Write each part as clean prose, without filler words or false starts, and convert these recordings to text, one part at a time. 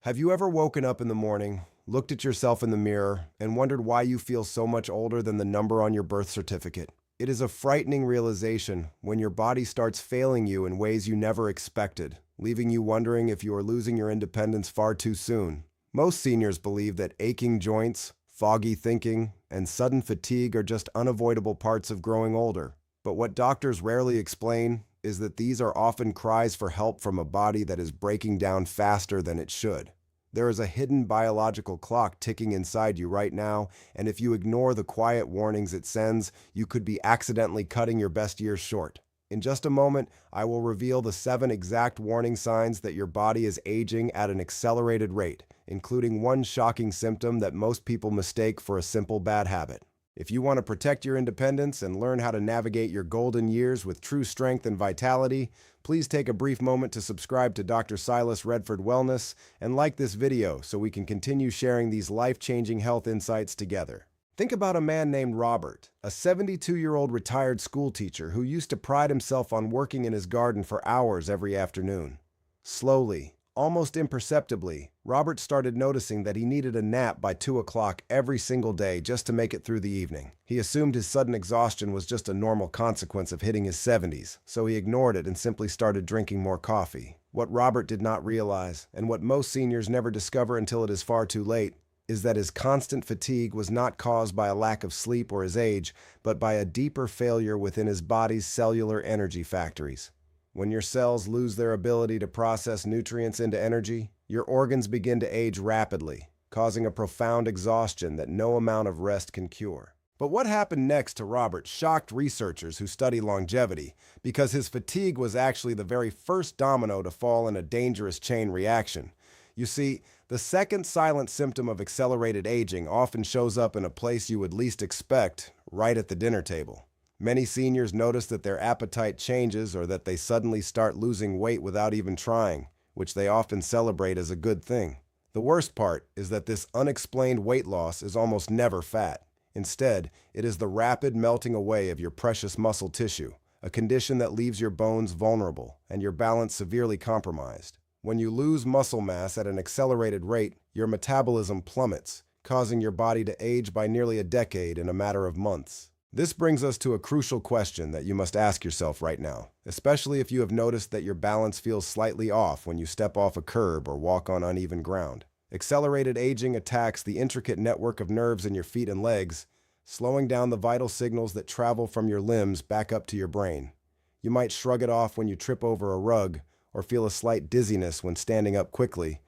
Have you ever woken up in the morning, looked at yourself in the mirror, and wondered why you feel so much older than the number on your birth certificate? It is a frightening realization when your body starts failing you in ways you never expected, leaving you wondering if you are losing your independence far too soon. Most seniors believe that aching joints, foggy thinking, and sudden fatigue are just unavoidable parts of growing older. But what doctors rarely explain is that these are often cries for help from a body that is breaking down faster than it should. There is a hidden biological clock ticking inside you right now, and if you ignore the quiet warnings it sends, you could be accidentally cutting your best years short. In just a moment, I will reveal the 7 exact warning signs that your body is aging at an accelerated rate, including one shocking symptom that most people mistake for a simple bad habit. If you want to protect your independence and learn how to navigate your golden years with true strength and vitality, please take a brief moment to subscribe to Dr. Silas Redford Wellness and like this video so we can continue sharing these life-changing health insights together. Think about a man named Robert, a 72-year-old retired school teacher who used to pride himself on working in his garden for hours every afternoon. Slowly, almost imperceptibly, Robert started noticing that he needed a nap by 2 o'clock every single day just to make it through the evening. He assumed his sudden exhaustion was just a normal consequence of hitting his 70s, so he ignored it and simply started drinking more coffee. What Robert did not realize, and what most seniors never discover until it is far too late, is that his constant fatigue was not caused by a lack of sleep or his age, but by a deeper failure within his body's cellular energy factories. When your cells lose their ability to process nutrients into energy, your organs begin to age rapidly, causing a profound exhaustion that no amount of rest can cure. But what happened next to Robert shocked researchers who study longevity, because his fatigue was actually the very first domino to fall in a dangerous chain reaction. You see, the second silent symptom of accelerated aging often shows up in a place you would least expect, right at the dinner table. Many seniors notice that their appetite changes or that they suddenly start losing weight without even trying, which they often celebrate as a good thing. The worst part is that this unexplained weight loss is almost never fat. Instead, it is the rapid melting away of your precious muscle tissue, a condition that leaves your bones vulnerable and your balance severely compromised. When you lose muscle mass at an accelerated rate, your metabolism plummets, causing your body to age by nearly a decade in a matter of months. This brings us to a crucial question that you must ask yourself right now, especially if you have noticed that your balance feels slightly off when you step off a curb or walk on uneven ground. Accelerated aging attacks the intricate network of nerves in your feet and legs, slowing down the vital signals that travel from your limbs back up to your brain. You might shrug it off when you trip over a rug or feel a slight dizziness when standing up quickly,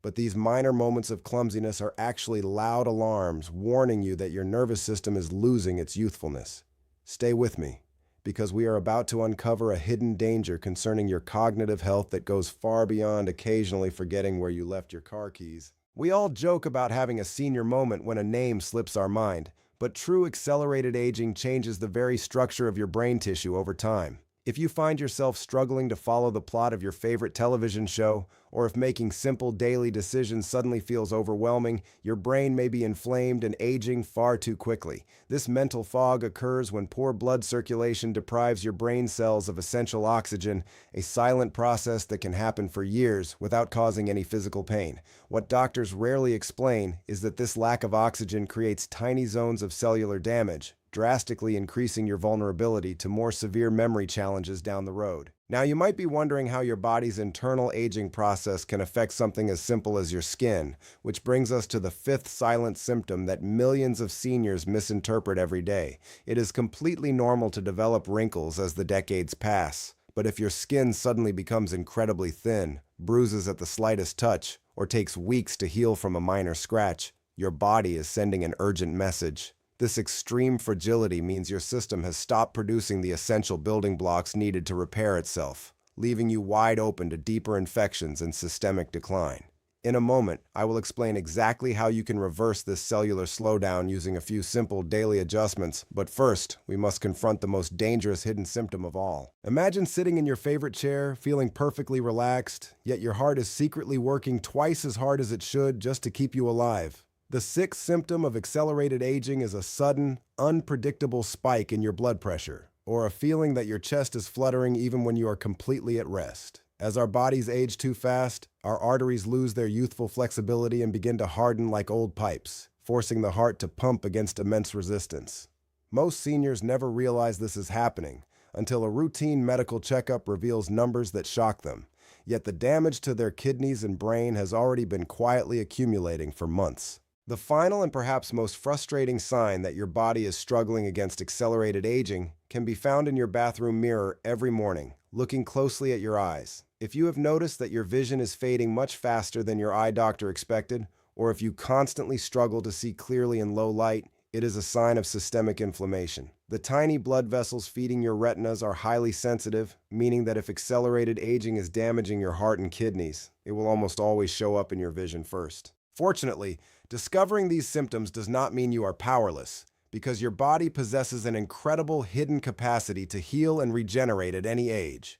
but these minor moments of clumsiness are actually loud alarms warning you that your nervous system is losing its youthfulness. Stay with me, because we are about to uncover a hidden danger concerning your cognitive health that goes far beyond occasionally forgetting where you left your car keys. We all joke about having a senior moment when a name slips our mind, but true accelerated aging changes the very structure of your brain tissue over time. If you find yourself struggling to follow the plot of your favorite television show, or if making simple daily decisions suddenly feels overwhelming, your brain may be inflamed and aging far too quickly. This mental fog occurs when poor blood circulation deprives your brain cells of essential oxygen, a silent process that can happen for years without causing any physical pain. What doctors rarely explain is that this lack of oxygen creates tiny zones of cellular damage, drastically increasing your vulnerability to more severe memory challenges down the road. Now, you might be wondering how your body's internal aging process can affect something as simple as your skin, which brings us to the 5th silent symptom that millions of seniors misinterpret every day. It is completely normal to develop wrinkles as the decades pass, but if your skin suddenly becomes incredibly thin, bruises at the slightest touch, or takes weeks to heal from a minor scratch, your body is sending an urgent message. This extreme fragility means your system has stopped producing the essential building blocks needed to repair itself, leaving you wide open to deeper infections and systemic decline. In a moment, I will explain exactly how you can reverse this cellular slowdown using a few simple daily adjustments, but first, we must confront the most dangerous hidden symptom of all. Imagine sitting in your favorite chair, feeling perfectly relaxed, yet your heart is secretly working twice as hard as it should just to keep you alive. The 6th symptom of accelerated aging is a sudden, unpredictable spike in your blood pressure, or a feeling that your chest is fluttering even when you are completely at rest. As our bodies age too fast, our arteries lose their youthful flexibility and begin to harden like old pipes, forcing the heart to pump against immense resistance. Most seniors never realize this is happening until a routine medical checkup reveals numbers that shock them. Yet the damage to their kidneys and brain has already been quietly accumulating for months. The final and perhaps most frustrating sign that your body is struggling against accelerated aging can be found in your bathroom mirror every morning, looking closely at your eyes. If you have noticed that your vision is fading much faster than your eye doctor expected, or if you constantly struggle to see clearly in low light, it is a sign of systemic inflammation. The tiny blood vessels feeding your retinas are highly sensitive, meaning that if accelerated aging is damaging your heart and kidneys, it will almost always show up in your vision first. Fortunately, discovering these symptoms does not mean you are powerless, because your body possesses an incredible hidden capacity to heal and regenerate at any age.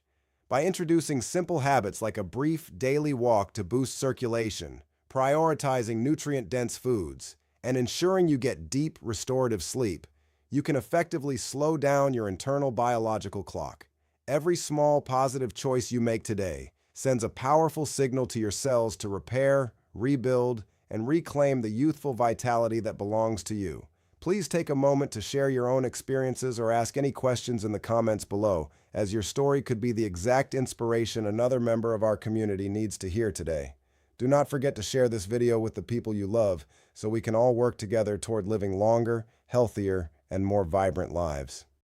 By introducing simple habits like a brief daily walk to boost circulation, prioritizing nutrient-dense foods, and ensuring you get deep, restorative sleep, you can effectively slow down your internal biological clock. Every small, positive choice you make today sends a powerful signal to your cells to repair, rebuild, and reclaim the youthful vitality that belongs to you. Please take a moment to share your own experiences or ask any questions in the comments below, as your story could be the exact inspiration another member of our community needs to hear today. Do not forget to share this video with the people you love so we can all work together toward living longer, healthier, and more vibrant lives.